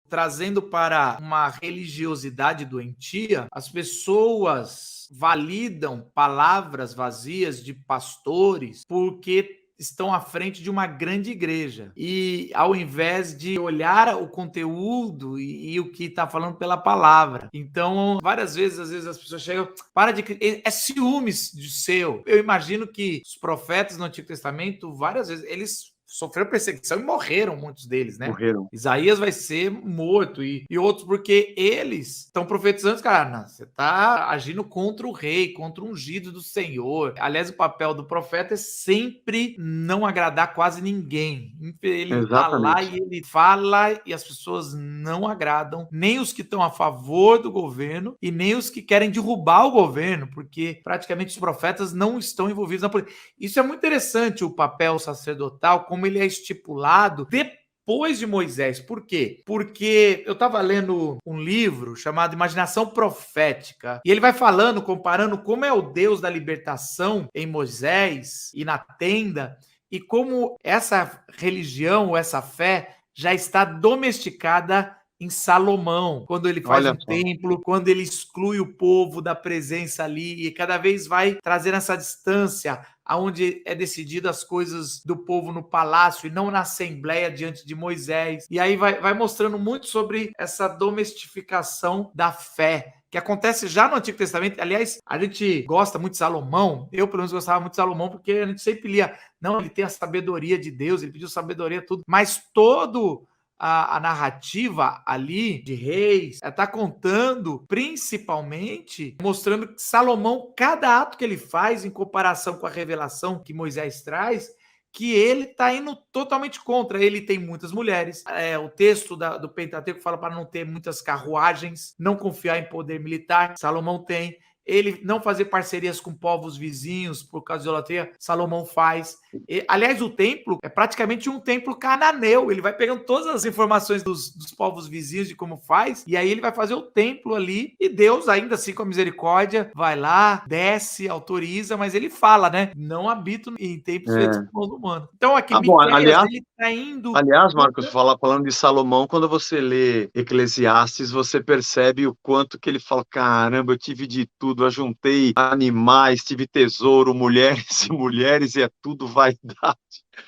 trazendo para uma religiosidade doentia, as pessoas validam palavras vazias de pastores porque estão à frente de uma grande igreja. E ao invés de olhar o conteúdo e o que está falando pela palavra. Então, várias vezes, às vezes as pessoas chegam, para de... É ciúmes de seu. Eu imagino que os profetas no Antigo Testamento, várias vezes, eles sofreram perseguição e morreram muitos deles, né? Morreram. Isaías vai ser morto e outros, porque eles estão profetizando, cara, não, você está agindo contra o rei, contra o ungido do Senhor. Aliás, o papel do profeta é sempre não agradar quase ninguém. Ele tá lá e ele fala e as pessoas não agradam, nem os que estão a favor do governo e nem os que querem derrubar o governo, porque praticamente os profetas não estão envolvidos na política. Isso é muito interessante, o papel sacerdotal, como ele é estipulado depois de Moisés. Por quê? Porque eu estava lendo um livro chamado Imaginação Profética, e ele vai falando, comparando como é o Deus da libertação em Moisés e na tenda, e como essa religião, ou essa fé, já está domesticada em Salomão, quando ele faz templo, quando ele exclui o povo da presença ali, e cada vez vai trazendo essa distância, aonde é decidido as coisas do povo no palácio e não na assembleia diante de Moisés. E aí vai mostrando muito sobre essa domestificação da fé, que acontece já no Antigo Testamento. Aliás, a gente gosta muito de Salomão, eu pelo menos gostava muito de Salomão, porque a gente sempre lia, não, ele tem a sabedoria de Deus, ele pediu sabedoria, tudo, mas todo a narrativa ali de Reis está contando, principalmente, mostrando que Salomão, cada ato que ele faz em comparação com a revelação que Moisés traz, que ele está indo totalmente contra. Ele tem muitas mulheres. O texto do Pentateuco fala para não ter muitas carruagens, não confiar em poder militar. Salomão tem. Ele não fazer parcerias com povos vizinhos por causa de idolatria, Salomão faz. Aliás, o templo é praticamente um templo cananeu. Ele vai pegando todas as informações dos povos vizinhos de como faz, e aí ele vai fazer o templo ali, e Deus, ainda assim com a misericórdia, vai lá, desce, autoriza, mas ele fala, né? Não habito em templos feitos por mão humana. Então aqui, Miqueias, ele tá indo... Aliás, Marcos, falando de Salomão, quando você lê Eclesiastes, você percebe o quanto que ele fala, caramba, eu tive de tudo, eu juntei animais, tive tesouro, mulheres e mulheres, e é tudo vaidade.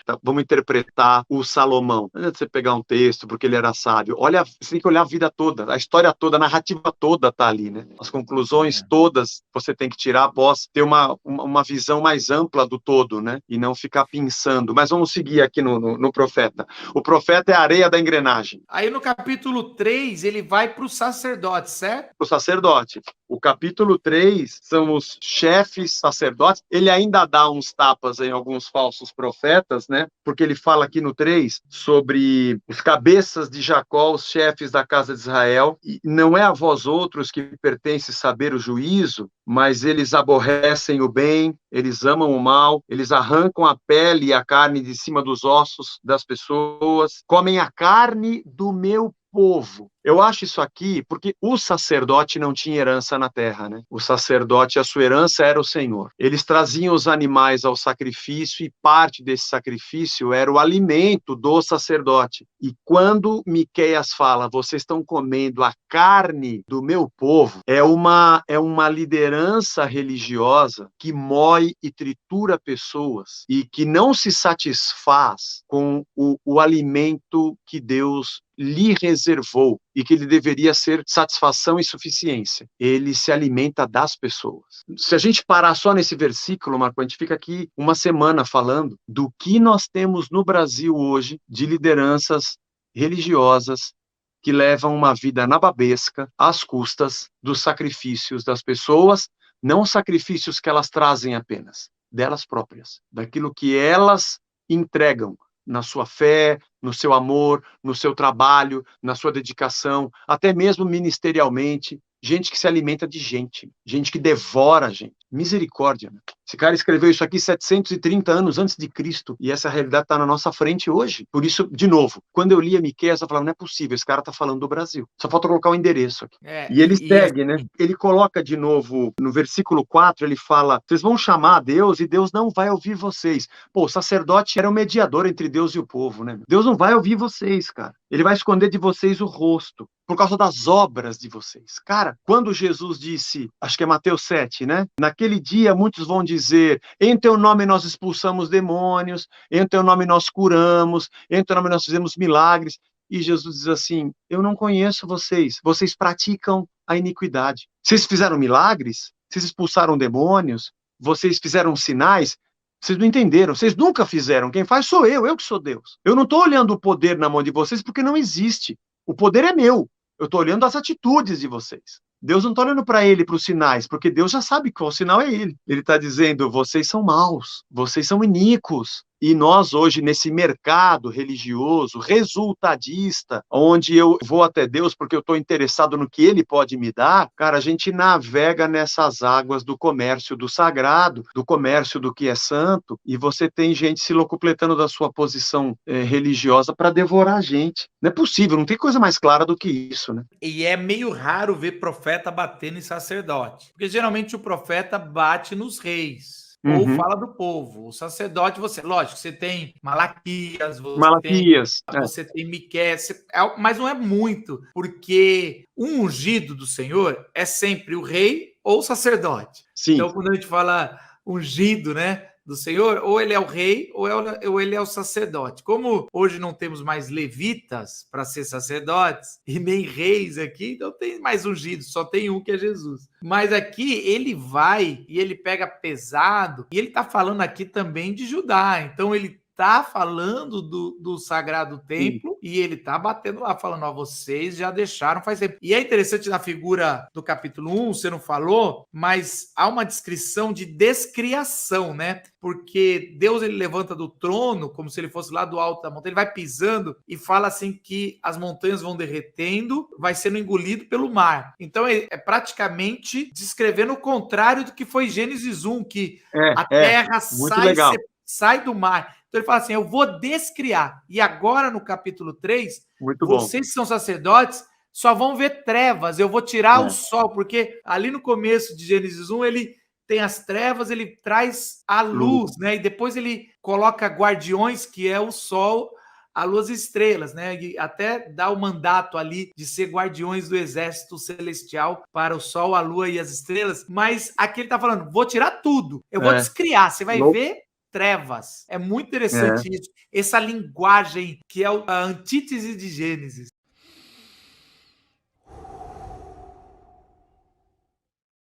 Tá, vamos interpretar o Salomão. Não adianta você pegar um texto porque ele era sábio. Olha, você tem que olhar a vida toda, a história toda, a narrativa toda tá ali, né? As conclusões todas você tem que tirar após ter uma visão mais ampla do todo, né? E não ficar pensando. Mas vamos seguir aqui no profeta. O profeta é a areia da engrenagem. Aí no capítulo 3, ele vai para o sacerdote, certo? O sacerdote. O capítulo 3 são os chefes sacerdotes. Ele ainda dá uns tapas em alguns falsos profetas, né? Porque ele fala aqui no 3 sobre os cabeças de Jacó, os chefes da casa de Israel. E não é a vós outros que pertence saber o juízo, mas eles aborrecem o bem, eles amam o mal, eles arrancam a pele e a carne de cima dos ossos das pessoas, comem a carne do meu povo. Eu acho isso aqui porque o sacerdote não tinha herança na terra, né? O sacerdote, a sua herança era o Senhor. Eles traziam os animais ao sacrifício e parte desse sacrifício era o alimento do sacerdote. E quando Miqueias fala, vocês estão comendo a carne do meu povo, é uma liderança religiosa que mói e tritura pessoas e que não se satisfaz com o alimento que Deus lhe reservou e que ele deveria ser satisfação e suficiência. Ele se alimenta das pessoas. Se a gente parar só nesse versículo, Marco, a gente fica aqui uma semana falando do que nós temos no Brasil hoje de lideranças religiosas que levam uma vida nababesca às custas dos sacrifícios das pessoas, não sacrifícios que elas trazem apenas, delas próprias, daquilo que elas entregam na sua fé, no seu amor, no seu trabalho, na sua dedicação, até mesmo ministerialmente, gente que se alimenta de gente que devora a gente. Misericórdia, né? Esse cara escreveu isso aqui 730 anos antes de Cristo, e essa realidade está na nossa frente hoje. Por isso, de novo, quando eu lia Miqueias, eu falava, não é possível, esse cara está falando do Brasil. Só falta colocar o endereço aqui. E ele segue, né? Ele coloca de novo, no versículo 4, ele fala, vocês vão chamar a Deus e Deus não vai ouvir vocês. Pô, o sacerdote era o mediador entre Deus e o povo, né? Deus não vai ouvir vocês, cara. Ele vai esconder de vocês o rosto, por causa das obras de vocês. Cara, quando Jesus disse, acho que é Mateus 7, né? Naquele dia, muitos vão dizer, em teu nome nós expulsamos demônios, em teu nome nós curamos, em teu nome nós fizemos milagres. E Jesus diz assim, eu não conheço vocês, vocês praticam a iniquidade. Vocês fizeram milagres? Vocês expulsaram demônios? Vocês fizeram sinais? Vocês não entenderam, vocês nunca fizeram. Quem faz sou eu que sou Deus. Eu não estou olhando o poder na mão de vocês porque não existe. O poder é meu. Eu estou olhando as atitudes de vocês. Deus não está olhando para ele, para os sinais, porque Deus já sabe qual sinal é ele. Ele está dizendo, vocês são maus, vocês são iníquos. E nós hoje, nesse mercado religioso, resultadista, onde eu vou até Deus porque eu estou interessado no que Ele pode me dar, cara, a gente navega nessas águas do comércio do sagrado, do comércio do que é santo, e você tem gente se locupletando da sua posição religiosa para devorar a gente. Não é possível, não tem coisa mais clara do que isso, né? E é meio raro ver profeta batendo em sacerdote, porque geralmente o profeta bate nos reis. Ou fala do povo. O sacerdote, lógico, você tem Malaquias, você tem Miqueias, mas não é muito, porque o ungido do Senhor é sempre o rei ou o sacerdote. Sim. Então, quando a gente fala ungido, né, do Senhor, ou ele é o rei ou ele é o sacerdote. Como hoje não temos mais levitas para ser sacerdotes e nem reis aqui, então tem mais ungidos, só tem um que é Jesus. Mas aqui ele vai e ele pega pesado, e ele está falando aqui também de Judá, então ele está falando do Sagrado Templo. Sim. E ele está batendo lá, falando, ó, vocês já deixaram faz tempo. E é interessante na figura do capítulo 1, você não falou, mas há uma descrição de descriação, né? Porque Deus, ele levanta do trono, como se ele fosse lá do alto da montanha, ele vai pisando e fala assim que as montanhas vão derretendo, vai sendo engolido pelo mar. Então é praticamente descrevendo o contrário do que foi Gênesis 1, que a terra sai do mar. Então ele fala assim, eu vou descriar. E agora no capítulo 3, vocês que são sacerdotes só vão ver trevas, eu vou tirar o sol, porque ali no começo de Gênesis 1, ele tem as trevas, ele traz a luz, né? E depois ele coloca guardiões, que é o sol, a luz e estrelas, né? E até dá o mandato ali de ser guardiões do exército celestial para o sol, a lua e as estrelas. Mas aqui ele tá falando, vou tirar tudo, eu vou descriar, você vai ver trevas. É muito interessante isso, essa linguagem que é a antítese de Gênesis.